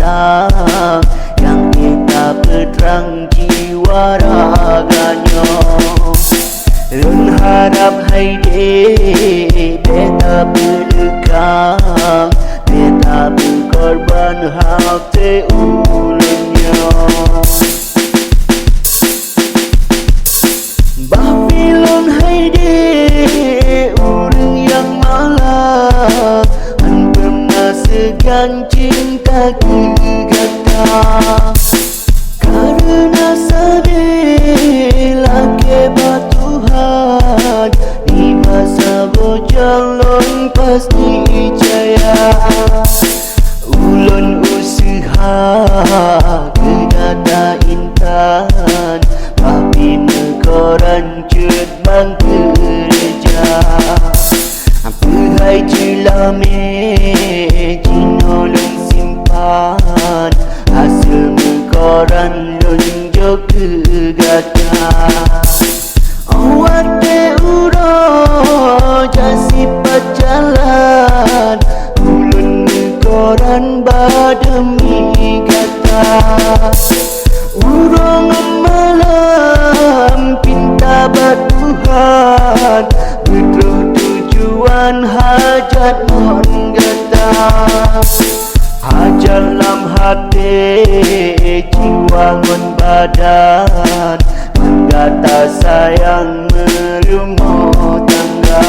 bintang yang kita berterang jiwa raganya. Lun harap hai de beta berlekang, beta berkorban hati ulunnya. Babylon hai de urang yang malang, han pernah segan cinta kegata. Karena sadela kebat Tuhan, di masa bojalon pasti jaya. Ulun usaha kedata intan, tapi mekoran cut bang kerja. Apahai jelame jinolong simpan, hasil mekoran lunjuk kegata. Awak de uro jasi pajalan, ulun mekoran bademi kata. Urang malam pinta batuhan, betul tujuan hajat mon gata. Hajar lam hati jiwa ngon badan, menggata sayang merumah tangga.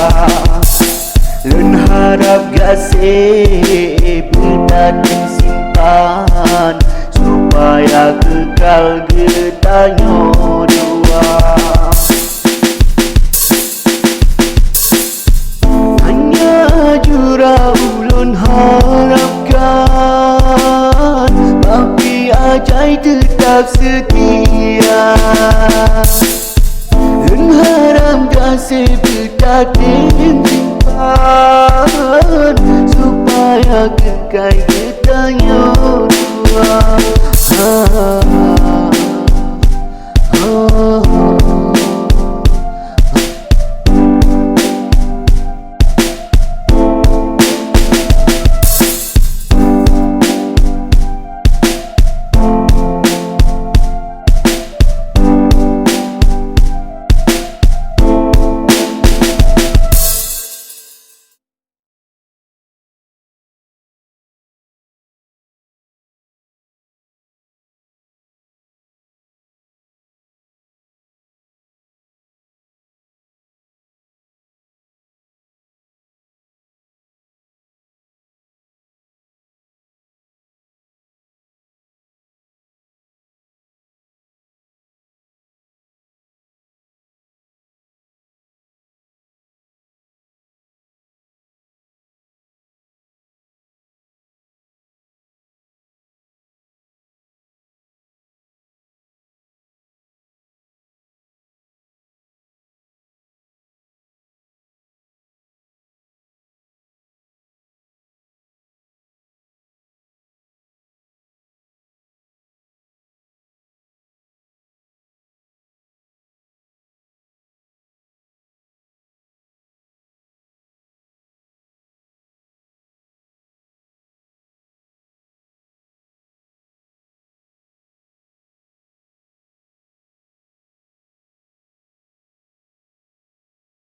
Lun harap gasih berdatin simpan, supaya kekal getanya dua. Hanya jura ulun harapkan, tapi ajai tetap setia. Lun harap kasih berdatin simpan, supaya kekal getanya dua.